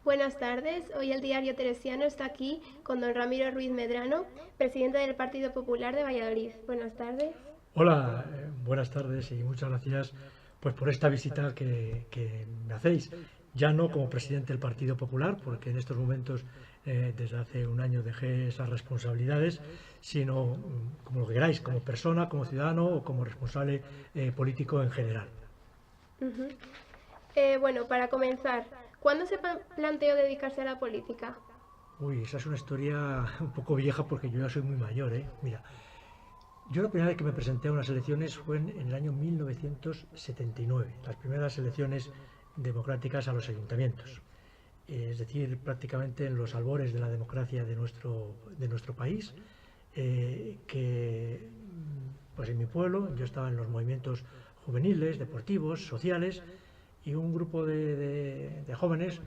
Buenas tardes. Hoy el diario Teresiano está aquí con don Ramiro Ruiz Medrano, presidente del Partido Popular de Valladolid. Buenas tardes. Hola, buenas tardes y muchas gracias pues por esta visita que me hacéis. Ya no como presidente del Partido Popular, porque en estos momentos, desde hace un año dejé esas responsabilidades, sino como lo que queráis, como persona, como ciudadano o como responsable político en general. Ujú. Bueno, para comenzar, ¿cuándo se planteó dedicarse a la política? Uy, esa es una historia un poco vieja porque yo ya soy muy mayor, ¿eh? Mira, yo la primera vez que me presenté a unas elecciones fue en el año 1979, las primeras elecciones democráticas a los ayuntamientos. Es decir, prácticamente en los albores de la democracia de nuestro país, que pues en mi pueblo yo estaba en los movimientos juveniles, deportivos, sociales, y un grupo de jóvenes,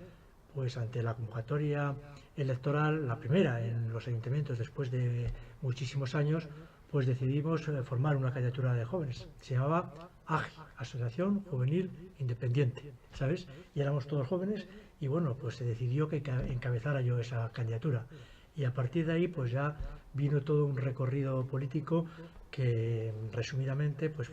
pues ante la convocatoria electoral, la primera en los ayuntamientos después de muchísimos años, pues decidimos formar una candidatura de jóvenes. Se llamaba AGI, Asociación Juvenil Independiente, ¿sabes? Y éramos todos jóvenes y bueno, pues se decidió que encabezara yo esa candidatura. Y a partir de ahí, pues ya vino todo un recorrido político que, resumidamente, pues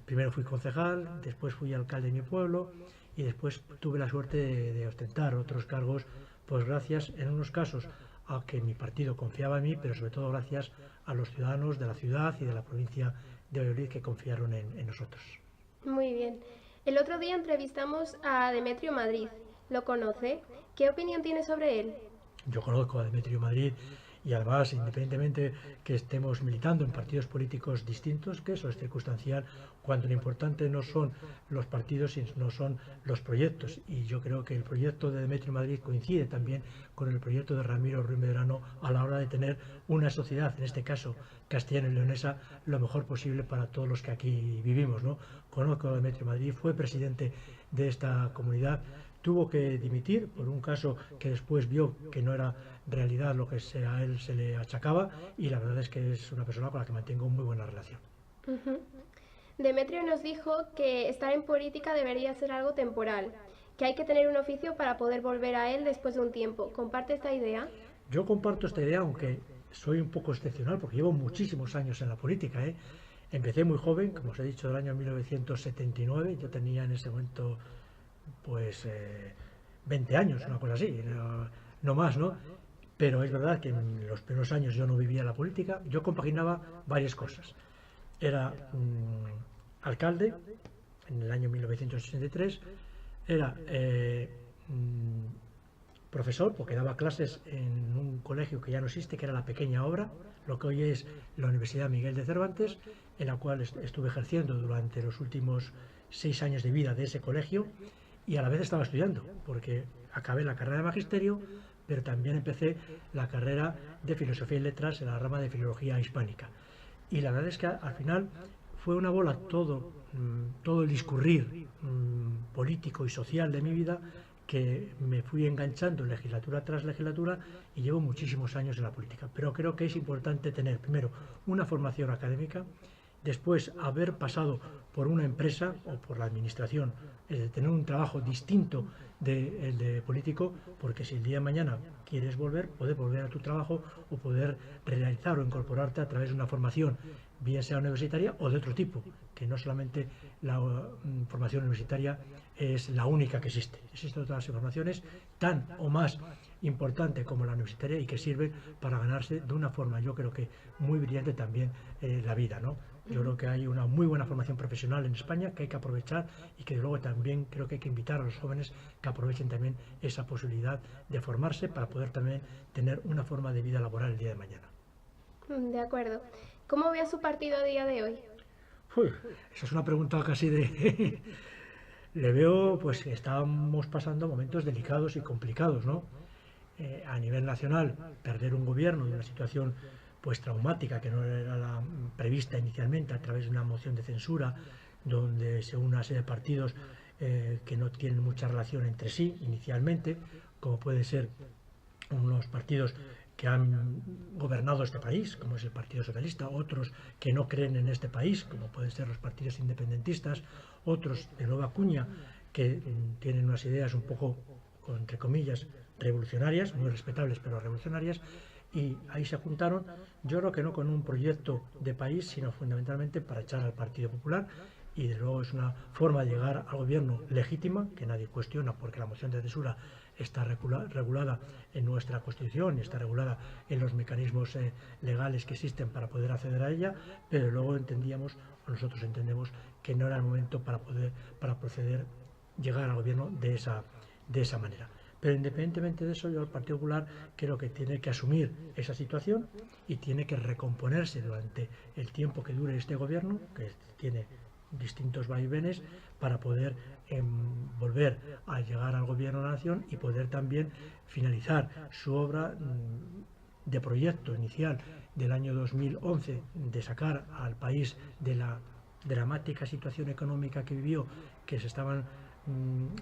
primero fui concejal, después fui alcalde de mi pueblo y después tuve la suerte de ostentar otros cargos, pues gracias, en unos casos, a que mi partido confiaba en mí, pero sobre todo gracias a los ciudadanos de la ciudad y de la provincia de Valladolid que confiaron en nosotros. Muy bien. El otro día entrevistamos a Demetrio Madrid. ¿Lo conoce? ¿Qué opinión tiene sobre él? Yo conozco a Demetrio Madrid y además, independientemente que estemos militando en partidos políticos distintos, que eso es circunstancial, cuando lo importante no son los partidos, sino son los proyectos. Y yo creo que el proyecto de Demetrio Madrid coincide también con el proyecto de Ramiro Ruiz Medrano a la hora de tener una sociedad, en este caso castellano y leonesa, lo mejor posible para todos los que aquí vivimos, ¿no? Conozco a Demetrio Madrid, fue presidente de esta comunidad, tuvo que dimitir por un caso que después vio que no era realidad lo que a él se le achacaba y la verdad es que es una persona con la que mantengo muy buena relación. Ujú. Demetrio nos dijo que estar en política debería ser algo temporal, que hay que tener un oficio para poder volver a él después de un tiempo. ¿Comparte esta idea? Yo comparto esta idea, aunque soy un poco excepcional porque llevo muchísimos años en la política, ¿eh? Empecé muy joven, como os he dicho, del año 1979, yo tenía en ese momento pues 20 años, una cosa así, no más, ¿no? Pero es verdad que en los primeros años yo no vivía la política, yo compaginaba varias cosas. Era alcalde en el año 1983, era profesor, porque daba clases en un colegio que ya no existe, que era la Pequeña Obra, lo que hoy es la Universidad Miguel de Cervantes, en la cual estuve ejerciendo durante los últimos 6 años de vida de ese colegio, y a la vez estaba estudiando, porque acabé la carrera de magisterio, pero también empecé la carrera de filosofía y letras en la rama de filología hispánica. Y la verdad es que al final fue una bola todo el discurrir político y social de mi vida que me fui enganchando legislatura tras legislatura y llevo muchísimos años en la política. Pero creo que es importante tener primero una formación académica, después haber pasado por una empresa o por la administración, es de tener un trabajo distinto del de político, porque si el día de mañana quieres volver, poder volver a tu trabajo o poder realizar o incorporarte a través de una formación, bien sea universitaria o de otro tipo, que no solamente la formación universitaria es la única que existe. Existen otras formaciones tan o más importante como la universitaria y que sirven para ganarse de una forma, yo creo que muy brillante también, la vida, ¿no? Yo creo que hay una muy buena formación profesional en España que hay que aprovechar y que luego también creo que hay que invitar a los jóvenes que aprovechen también esa posibilidad de formarse para poder también tener una forma de vida laboral el día de mañana. De acuerdo. ¿Cómo ve a su partido a día de hoy? Uy, esa es una pregunta casi de... Le veo pues que estamos pasando momentos delicados y complicados, ¿no? A nivel nacional, perder un gobierno de una situación pues traumática que no era la prevista inicialmente a través de una moción de censura donde se une una serie de partidos que no tienen mucha relación entre sí inicialmente, como puede ser unos partidos que han gobernado este país, como es el Partido Socialista, otros que no creen en este país, como pueden ser los partidos independentistas, otros de nueva cuña que tienen unas ideas un poco, entre comillas, revolucionarias, muy respetables pero revolucionarias, y ahí se juntaron, yo creo que no con un proyecto de país, sino fundamentalmente para echar al Partido Popular, y de luego es una forma de llegar al gobierno legítima, que nadie cuestiona porque la moción de censura está regulada en nuestra Constitución y está regulada en los mecanismos legales que existen para poder acceder a ella, pero luego nosotros entendemos que no era el momento para proceder, llegar al gobierno de esa manera. Pero independientemente de eso, yo al Partido Popular creo que tiene que asumir esa situación y tiene que recomponerse durante el tiempo que dure este gobierno, que tiene distintos vaivenes, para poder volver a llegar al gobierno de la nación y poder también finalizar su obra de proyecto inicial del año 2011, de sacar al país de la dramática situación económica que vivió, que se estaban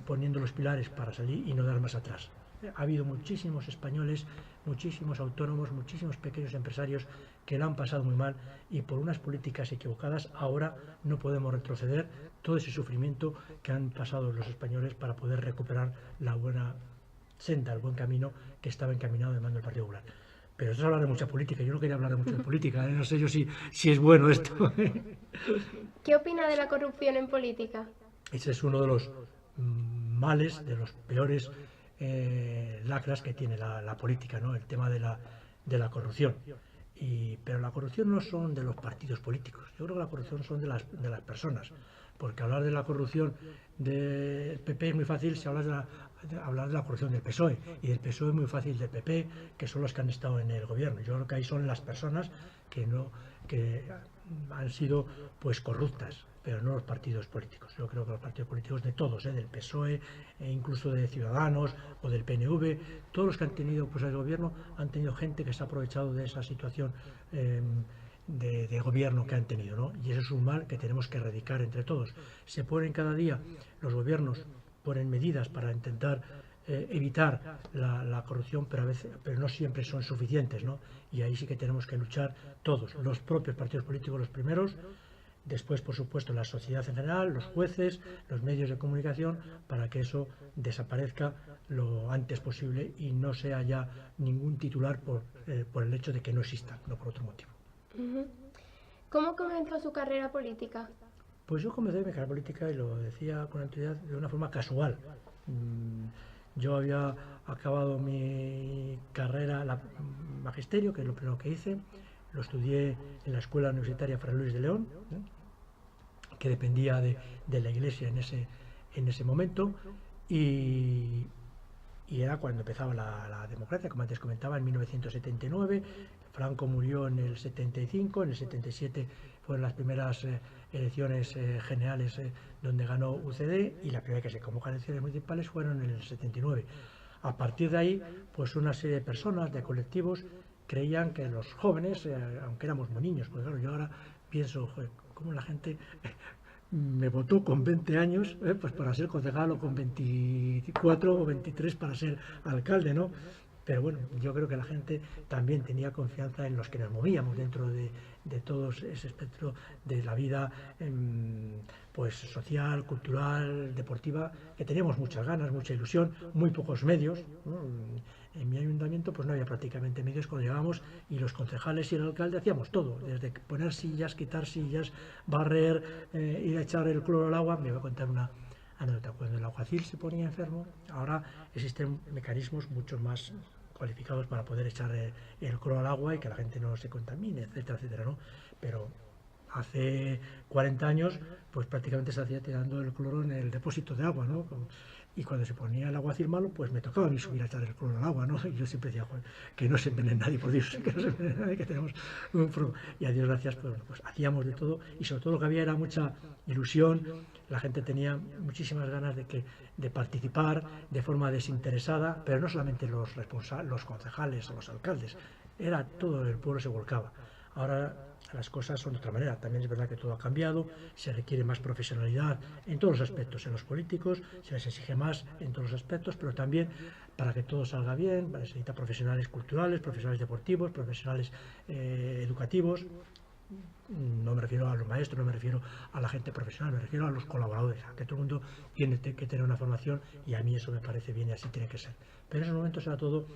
poniendo los pilares para salir y no dar más atrás. Ha habido muchísimos españoles, muchísimos autónomos, muchísimos pequeños empresarios que lo han pasado muy mal, y por unas políticas equivocadas ahora no podemos retroceder todo ese sufrimiento que han pasado los españoles para poder recuperar la buena senda, el buen camino que estaba encaminado de mano del Partido Popular. Pero eso es hablar de mucha política. Yo no quería hablar mucho de política, no sé yo si es bueno esto. ¿Qué opina de la corrupción en política? Ese es uno de los males, de los peores lacras que tiene la política, ¿no? El tema de la corrupción. Pero la corrupción no son de los partidos políticos. Yo creo que la corrupción son de las personas. Porque hablar de la corrupción del PP es muy fácil si hablas hablar de la corrupción del PSOE. Y del PSOE es muy fácil del PP, que son los que han estado en el gobierno. Yo creo que ahí son las personas que han sido pues corruptas, pero no los partidos políticos. Yo creo que los partidos políticos de todos, del PSOE, e incluso de Ciudadanos o del PNV, todos los que han tenido pues el gobierno han tenido gente que se ha aprovechado de esa situación de gobierno que han tenido, ¿no? Y eso es un mal que tenemos que erradicar entre todos. Se ponen cada día, los gobiernos ponen medidas para intentar evitar la corrupción, pero no siempre son suficientes, ¿no? Y ahí sí que tenemos que luchar todos, los propios partidos políticos los primeros, después por supuesto la sociedad en general, los jueces, los medios de comunicación, para que eso desaparezca lo antes posible y no sea ya ningún titular por el hecho de que no exista, no por otro motivo. ¿Cómo comenzó su carrera política? Pues yo comencé mi carrera política, y lo decía con anterioridad, de una forma casual. Yo había acabado mi carrera, magisterio, que es lo primero que hice. Lo estudié en la Escuela Universitaria Fray Luis de León, que dependía de la Iglesia en ese momento, y era cuando empezaba la democracia, como antes comentaba, en 1979. Franco murió en el 75, en el 77 fueron las primeras elecciones generales donde ganó UCD, y la primera que se convocan elecciones municipales fueron en el 79. A partir de ahí, pues una serie de personas, de colectivos, creían que los jóvenes, aunque éramos muy niños, pues claro, yo ahora pienso, joder, cómo la gente me votó con 20 años, pues para ser concejal, o con 24 o 23 para ser alcalde, ¿no? Pero bueno, yo creo que la gente también tenía confianza en los que nos movíamos dentro de todo ese espectro de la vida pues social, cultural, deportiva, que teníamos muchas ganas, mucha ilusión, muy pocos medios, ¿no? En mi ayuntamiento pues no había prácticamente medios cuando llegábamos, y los concejales y el alcalde hacíamos todo, desde poner sillas, quitar sillas, barrer, ir a echar el cloro al agua. Me voy a contar una anécdota. Cuando el alguacil se ponía enfermo, ahora existen mecanismos mucho más cualificados para poder echar el cloro al agua y que la gente no se contamine, etcétera, etcétera, ¿no? Pero hace 40 años, pues prácticamente se hacía tirando el cloro en el depósito de agua, ¿no? Y cuando se ponía el alguacil malo, pues me tocaba a mí subir a echar el cloro al agua, ¿no? Y yo siempre decía, joder, que no se envenene nadie, por Dios, que no se envenene nadie, que tenemos un problema. Y a Dios gracias, pues hacíamos de todo, y sobre todo lo que había era mucha ilusión. La gente tenía muchísimas ganas de participar de forma desinteresada, pero no solamente los concejales o los alcaldes, era todo el pueblo se volcaba. Ahora las cosas son de otra manera. También es verdad que todo ha cambiado, se requiere más profesionalidad en todos los aspectos. En los políticos se les exige más en todos los aspectos, pero también para que todo salga bien se necesitan profesionales culturales, profesionales deportivos, profesionales educativos, No me refiero a los maestros, no me refiero a la gente profesional, me refiero a los colaboradores, a que todo el mundo tiene que tener una formación, y a mí eso me parece bien y así tiene que ser. Pero en esos momentos era todo,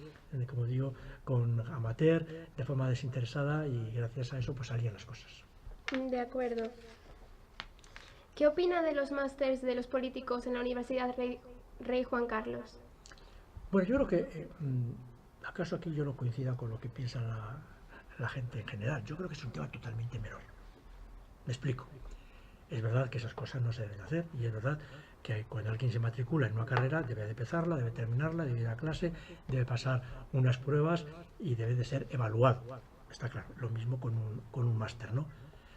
como digo, con amateur, de forma desinteresada, y gracias a eso pues salían las cosas. De acuerdo. ¿Qué opina de los másters de los políticos en la Universidad Rey Juan Carlos? Bueno, yo creo que, acaso aquí yo no coincida con lo que piensa la gente en general. Yo creo que es un tema totalmente menor. Me explico. Es verdad que esas cosas no se deben hacer, y es verdad que cuando alguien se matricula en una carrera debe de empezarla, debe terminarla, debe ir a clase, debe pasar unas pruebas y debe de ser evaluado. Está claro, lo mismo con un máster, ¿no?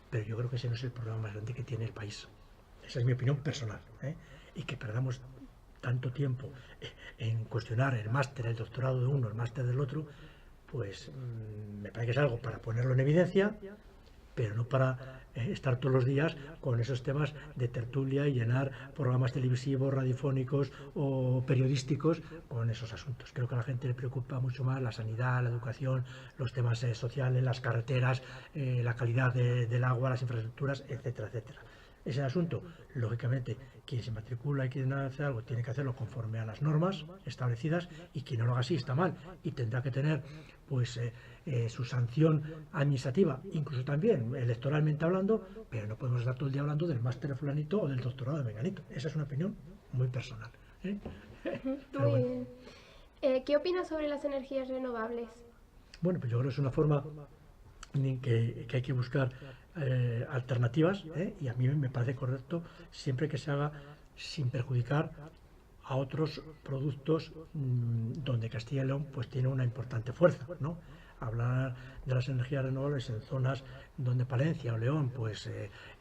Pero yo creo que ese no es el problema más grande que tiene el país. Esa es mi opinión personal, ¿eh? Y que perdamos tanto tiempo en cuestionar el máster, el doctorado de uno, el máster del otro, pues me parece que es algo para ponerlo en evidencia, pero no para estar todos los días con esos temas de tertulia y llenar programas televisivos, radiofónicos o periodísticos con esos asuntos. Creo que a la gente le preocupa mucho más la sanidad, la educación, los temas sociales, las carreteras, la calidad del agua, las infraestructuras, etcétera, etcétera. Ese asunto, lógicamente, quien se matricula y quiere hacer algo tiene que hacerlo conforme a las normas establecidas, y quien no lo haga así está mal y tendrá que tener pues su sanción administrativa, incluso también electoralmente hablando, pero no podemos estar todo el día hablando del máster de fulanito o del doctorado de menganito. Esa es una opinión muy personal, ¿eh? Muy bien. ¿Qué opinas sobre las energías renovables? Bueno, pues yo creo que es una forma que hay que buscar alternativas, y a mí me parece correcto siempre que se haga sin perjudicar a otros productos donde Castilla y León pues tiene una importante fuerza, ¿no? Hablar de las energías renovables en zonas donde Palencia o León pues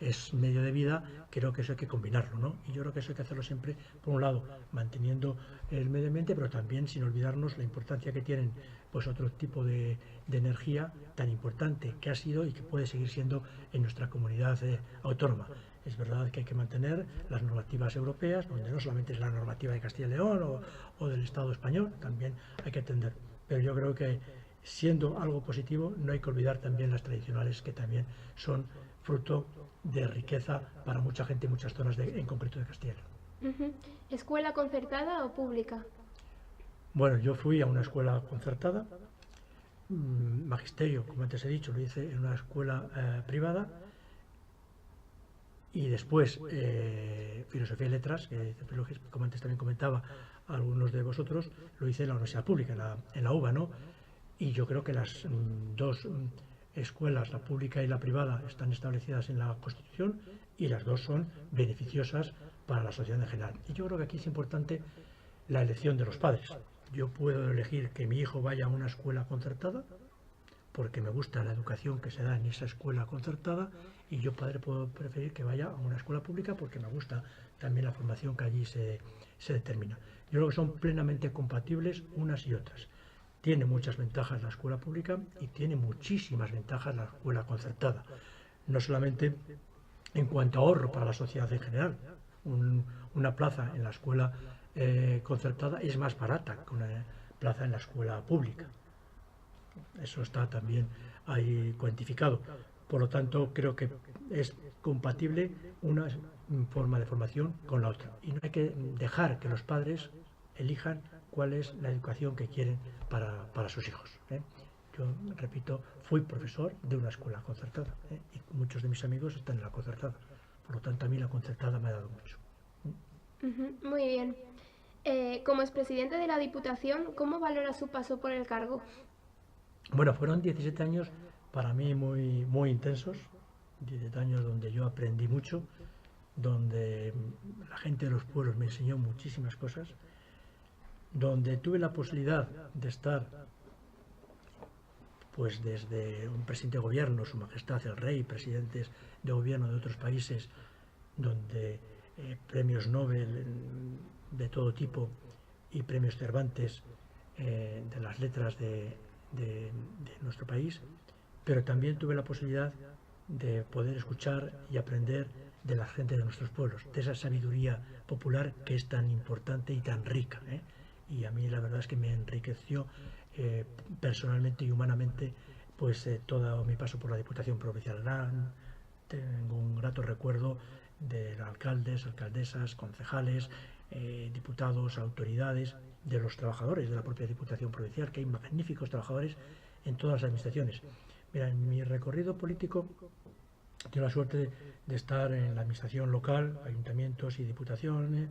es medio de vida, creo que eso hay que combinarlo, ¿no? Y yo creo que eso hay que hacerlo siempre, por un lado, manteniendo el medio ambiente, pero también sin olvidarnos la importancia que tienen pues otro tipo de energía tan importante que ha sido y que puede seguir siendo en nuestra comunidad autónoma. Es verdad que hay que mantener las normativas europeas, donde no solamente es la normativa de Castilla y León o del Estado español, también hay que atender. Pero yo creo que, siendo algo positivo, no hay que olvidar también las tradicionales, que también son fruto de riqueza para mucha gente en muchas zonas, en concreto de Castilla y León. ¿Escuela concertada o pública? Bueno, yo fui a una escuela concertada, magisterio, como antes he dicho, lo hice en una escuela privada, y después filosofía y letras, como antes también comentaba a algunos de vosotros, lo hice en la universidad pública, en la UBA, ¿no? Y yo creo que las dos escuelas, la pública y la privada, están establecidas en la Constitución, y las dos son beneficiosas para la sociedad en general. Y yo creo que aquí es importante la elección de los padres. Yo puedo elegir que mi hijo vaya a una escuela concertada porque me gusta la educación que se da en esa escuela concertada, y yo, padre, puedo preferir que vaya a una escuela pública porque me gusta también la formación que allí se determina. Yo creo que son plenamente compatibles unas y otras. Tiene muchas ventajas la escuela pública y tiene muchísimas ventajas la escuela concertada. No solamente en cuanto a ahorro para la sociedad en general. Una plaza en la escuela concertada es más barata que una plaza en la escuela pública. Eso está también ahí cuantificado. Por lo tanto, creo que es compatible una forma de formación con la otra. Y no hay que dejar que los padres elijan cuál es la educación que quieren para sus hijos. Yo, repito, fui profesor de una escuela concertada, y muchos de mis amigos están en la concertada. Por lo tanto, a mí la concertada me ha dado mucho. Muy bien. Como expresidente de la Diputación, ¿cómo valora su paso por el cargo? Bueno, fueron 17 años para mí muy, muy intensos, 17 años donde yo aprendí mucho, donde la gente de los pueblos me enseñó muchísimas cosas, donde tuve la posibilidad de estar pues desde un presidente de gobierno, Su Majestad el Rey, presidentes de gobierno de otros países, donde premios Nobel de todo tipo y premios Cervantes de las letras de nuestro país, pero también tuve la posibilidad de poder escuchar y aprender de la gente de nuestros pueblos, de esa sabiduría popular que es tan importante y tan rica, y a mí la verdad es que me enriqueció personalmente y humanamente pues todo mi paso por la Diputación Provincial. Tengo un grato recuerdo de alcaldes, alcaldesas, concejales, diputados, autoridades, de los trabajadores de la propia Diputación Provincial, que hay magníficos trabajadores en todas las administraciones. Mira, en mi recorrido político tengo la suerte de estar en la administración local, ayuntamientos y diputación,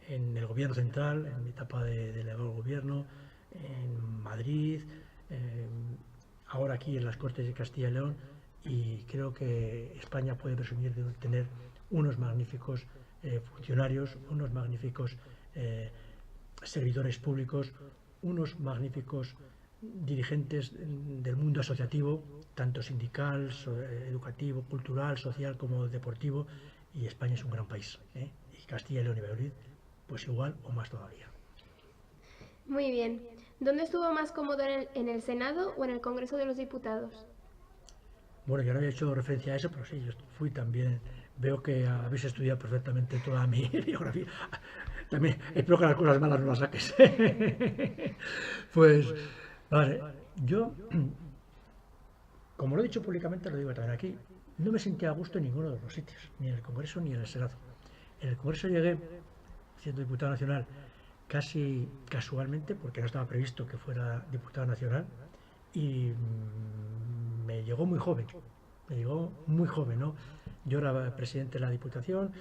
en el gobierno central, en mi etapa de delegado del gobierno, en Madrid, ahora aquí en las Cortes de Castilla y León, y creo que España puede presumir de tener unos magníficos funcionarios, unos magníficos servidores públicos, unos magníficos dirigentes del mundo asociativo, tanto sindical, educativo, cultural, social como deportivo, y España es un gran país, y Castilla y León y Valladolid pues igual o más todavía. Muy bien. ¿Dónde estuvo más cómodo, en el Senado o en el Congreso de los Diputados? Bueno, yo no había hecho referencia a eso, pero sí, yo fui también. Veo que habéis estudiado perfectamente toda mi biografía. También espero que las cosas malas no las saques. Pues, vale, yo, como lo he dicho públicamente, lo digo también aquí, no me sentía a gusto en ninguno de los sitios, ni en el Congreso ni en el Senado. En el Congreso llegué, siendo diputado nacional, casi casualmente, porque no estaba previsto que fuera diputado nacional, y me llegó muy joven, ¿no? Yo era presidente de la Diputación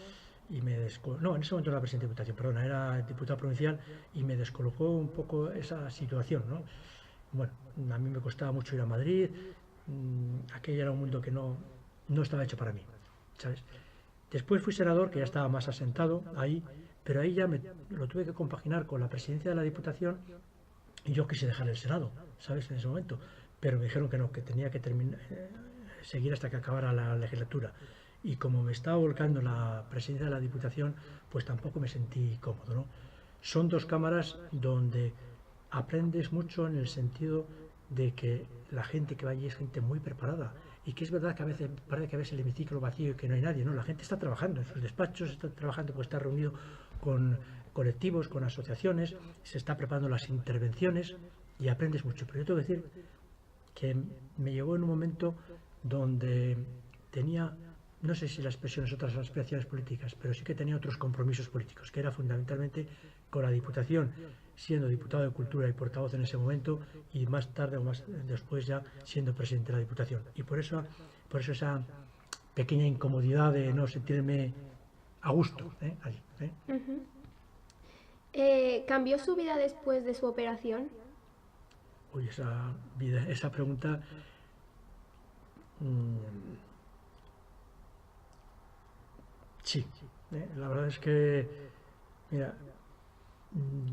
y no, en ese momento no era presidente de Diputación, perdona, era diputado provincial, y me descolocó un poco esa situación, ¿no? Bueno, a mí me costaba mucho ir a Madrid, aquello era un mundo que no estaba hecho para mí, ¿sabes? Después fui senador, que ya estaba más asentado ahí, pero ahí ya lo tuve que compaginar con la presidencia de la Diputación, y yo quise dejar el Senado, ¿sabes? En ese momento, pero me dijeron que no, que tenía que seguir hasta que acabara la legislatura, y como me estaba volcando la presidencia de la Diputación, pues tampoco me sentí cómodo, ¿no? Son dos cámaras donde aprendes mucho, en el sentido de que la gente que va allí es gente muy preparada, y que es verdad que a veces parece que ves el hemiciclo vacío y que no hay nadie, ¿no? La gente está trabajando en sus despachos, está trabajando, pues está reunido con colectivos, con asociaciones, se está preparando las intervenciones y aprendes mucho. Pero yo tengo que decir que me llegó en un momento donde tenía, no sé si la expresión es otras aspiraciones políticas, pero sí que tenía otros compromisos políticos, que era fundamentalmente con la Diputación, siendo diputado de Cultura y portavoz en ese momento, y más tarde o más después ya siendo presidente de la Diputación. Y por eso esa pequeña incomodidad de no sentirme a gusto allí. ¿Cambió su vida después de su operación? Uy, esa pregunta... sí, la verdad es que, mira,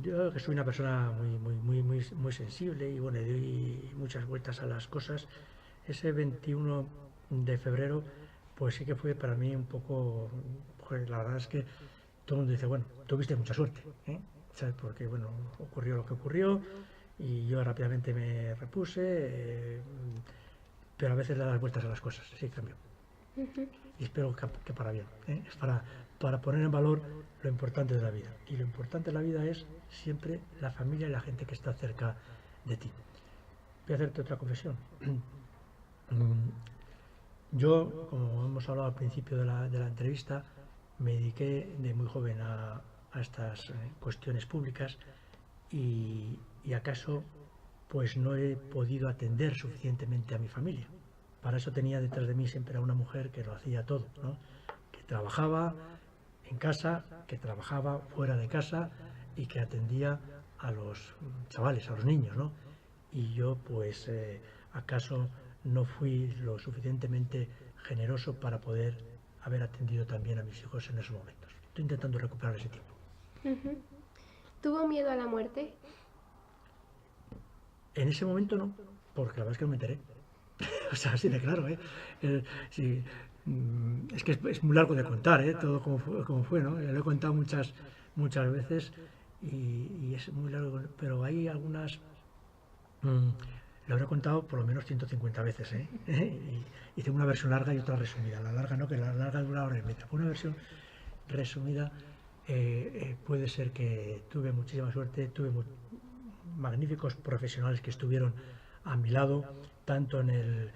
yo que soy una persona muy sensible, y bueno, doy muchas vueltas a las cosas. Ese 21 de febrero, pues sí que fue para mí un poco, pues la verdad es que todo el mundo dice, bueno, tuviste mucha suerte, ¿sabes? Porque, bueno, ocurrió lo que ocurrió, y yo rápidamente me repuse, pero a veces le das vueltas a las cosas, sí, cambio. Y espero que para bien, es para poner en valor lo importante de la vida. Y lo importante de la vida es siempre la familia y la gente que está cerca de ti. Voy a hacerte otra confesión. Yo, como hemos hablado al principio de la entrevista, me dediqué de muy joven a estas cuestiones públicas, y acaso pues no he podido atender suficientemente a mi familia. Para eso tenía detrás de mí siempre a una mujer que lo hacía todo, ¿no? Que trabajaba en casa, que trabajaba fuera de casa, y que atendía a los chavales, a los niños, ¿no? Y yo pues acaso no fui lo suficientemente generoso para poder haber atendido también a mis hijos en esos momentos. Estoy intentando recuperar ese tiempo. ¿Tuvo miedo a la muerte? En ese momento no, porque la verdad es que no me enteré. O sea, así de claro, sí, es que es muy largo de contar, todo como fue, ¿no? Lo he contado muchas veces, y es muy largo, pero hay algunas, lo habré contado por lo menos 150 veces, y hice una versión larga y otra resumida. La larga no, que la larga dura 1 hora y media. Una versión resumida, puede ser que tuve muchísima suerte, tuve magníficos profesionales que estuvieron a mi lado, tanto en el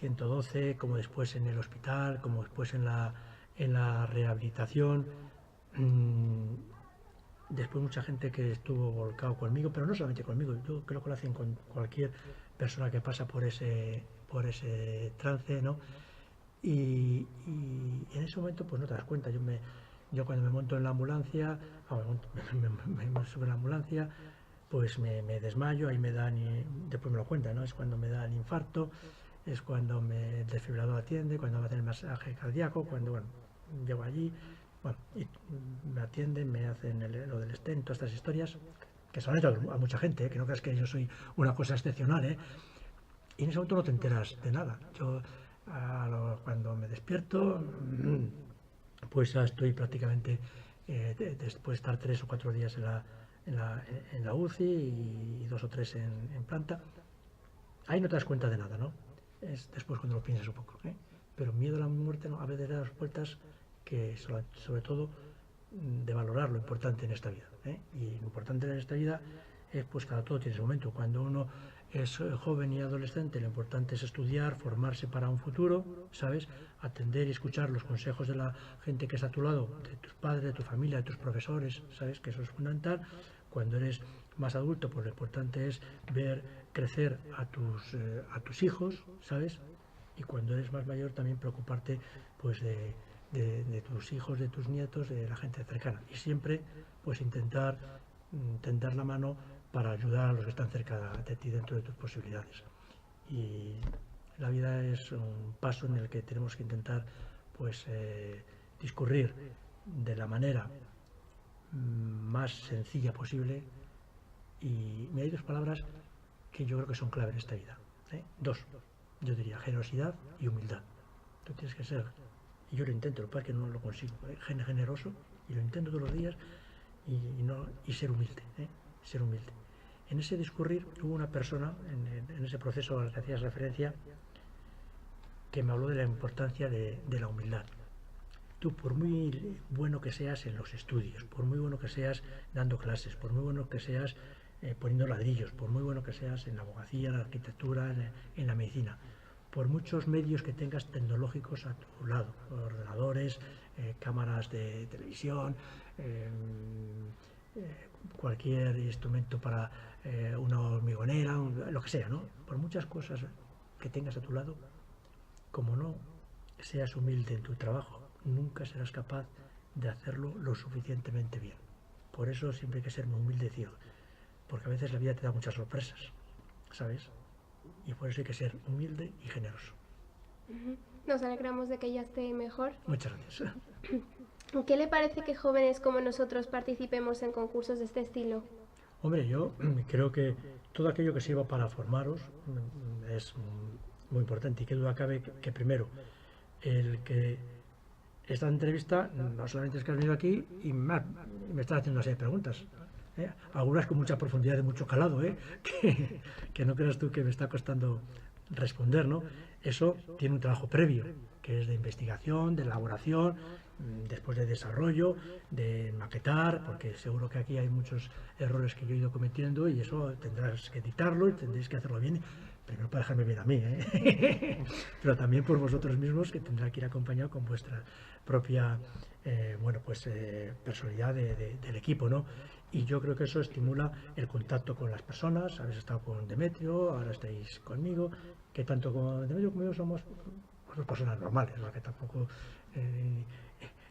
112 como después en el hospital, como después en la rehabilitación. Después mucha gente que estuvo volcado conmigo, pero no solamente conmigo, yo creo que lo hacen con cualquier persona que pasa por ese trance, ¿no? Y en ese momento pues no te das cuenta. Yo cuando me monto en la ambulancia, me subo en la ambulancia, pues me desmayo, ahí me dan, y después me lo cuentan, ¿no? Es cuando me da el infarto, es cuando el desfibrilador atiende, cuando me hacen el masaje cardíaco, cuando, bueno, llego allí, bueno, y me atienden, me hacen lo del stent, todas estas historias, que se lo han hecho a mucha gente, que no creas que yo soy una cosa excepcional, ¿eh? Y en ese momento no te enteras de nada. Yo, cuando me despierto, pues ya estoy prácticamente, después de estar 3 o 4 días en la UCI y 2 o 3 en planta, ahí no te das cuenta de nada, ¿no? Es después cuando lo piensas un poco, ¿eh? Pero miedo a la muerte, ¿no? A veces da las vueltas que, sobre todo, de valorar lo importante en esta vida, ¿eh? Y lo importante en esta vida es, pues, cada todo tiene su momento. Cuando uno es joven y adolescente, lo importante es estudiar, formarse para un futuro, ¿sabes? Atender y escuchar los consejos de la gente que está a tu lado, de tus padres, de tu familia, de tus profesores, ¿sabes? Que eso es fundamental. Cuando eres más adulto, pues lo importante es ver crecer a tus hijos, ¿sabes? Y cuando eres más mayor también preocuparte, pues, de tus hijos, de tus nietos, de la gente cercana. Y siempre, pues, intentar tender la mano para ayudar a los que están cerca de ti dentro de tus posibilidades. Y la vida es un paso en el que tenemos que intentar, pues, discurrir de la manera más sencilla posible. Y hay 2 palabras que yo creo que son clave en esta vida, ¿eh? 2, yo diría: generosidad y humildad. Tú tienes que ser, y yo lo intento, lo que pasa es que no lo consigo, generoso, y lo intento todos los días, y ser humilde, ¿eh? Ser humilde. En ese discurrir hubo una persona, en ese proceso al que hacías referencia, que me habló de la importancia de la humildad. Tú, por muy bueno que seas en los estudios, por muy bueno que seas dando clases, por muy bueno que seas poniendo ladrillos, por muy bueno que seas en la abogacía, en la arquitectura, en la medicina, por muchos medios que tengas tecnológicos a tu lado, ordenadores, cámaras de televisión, cualquier instrumento para una hormigonera, lo que sea, ¿no? Por muchas cosas que tengas a tu lado, como no seas humilde en tu trabajo, nunca serás capaz de hacerlo lo suficientemente bien. Por eso siempre hay que ser muy humilde, tío, porque a veces la vida te da muchas sorpresas, ¿sabes? Y por eso hay que ser humilde y generoso. Nos alegramos de que ya esté mejor. Muchas gracias. ¿Qué le parece que jóvenes como nosotros participemos en concursos de este estilo? Hombre, yo creo que todo aquello que sirva para formaros es muy importante, y qué duda cabe que primero, el que esta entrevista no solamente es que has venido aquí y me estás haciendo una serie de preguntas, algunas con mucha profundidad, de mucho calado, que no creas tú que me está costando responder, ¿no? Eso tiene un trabajo previo, que es de investigación, de elaboración, después de desarrollo, de maquetar, porque seguro que aquí hay muchos errores que yo he ido cometiendo, y eso tendrás que editarlo y tendréis que hacerlo bien, primero para dejarme bien a mí, pero también por vosotros mismos, que tendrá que ir acompañado con vuestra propia personalidad del equipo, ¿no? Y yo creo que eso estimula el contacto con las personas. Habéis estado con Demetrio, ahora estáis conmigo, que tanto con Demetrio como yo somos personas normales, ¿no? Que tampoco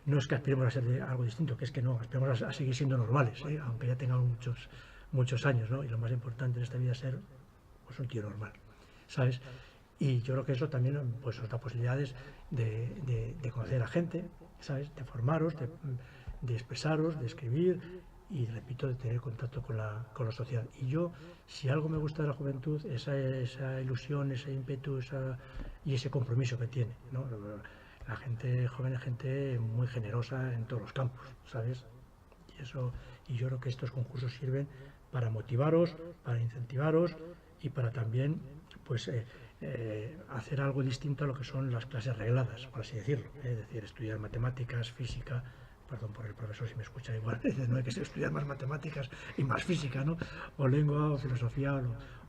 no es que aspiremos a ser de algo distinto, que es que no, aspiramos a seguir siendo normales, aunque ya tengamos muchos años, ¿no? Y lo más importante en esta vida es ser, pues, un tío normal, ¿sabes? Y yo creo que eso también, pues, os da posibilidades de conocer a gente, ¿sabes? De formaros, de expresaros, de escribir, y, repito, de tener contacto con la sociedad. Y yo, si algo me gusta de la juventud, esa ilusión, ese ímpetu, y ese compromiso que tiene, ¿no? La gente joven es gente muy generosa en todos los campos, ¿sabes? Y yo creo que estos concursos sirven para motivaros, para incentivaros, y para también, pues, hacer algo distinto a lo que son las clases regladas, por así decirlo, es decir, estudiar matemáticas, física, perdón por el profesor si me escucha igual, no hay que estudiar más matemáticas y más física, ¿no? O lengua, o filosofía,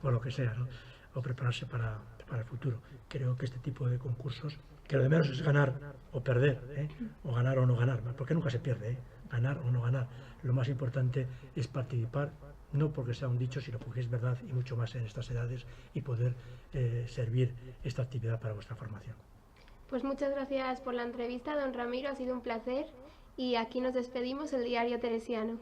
o lo que sea, ¿no? O prepararse para el futuro. Creo que este tipo de concursos, que lo de menos es ganar o perder, o ganar o no ganar, porque nunca se pierde, ganar o no ganar. Lo más importante es participar, no porque sea un dicho, sino porque es verdad, y mucho más en estas edades, y poder servir esta actividad para vuestra formación. Pues muchas gracias por la entrevista, don Ramiro, ha sido un placer y aquí nos despedimos el Diario Teresiano.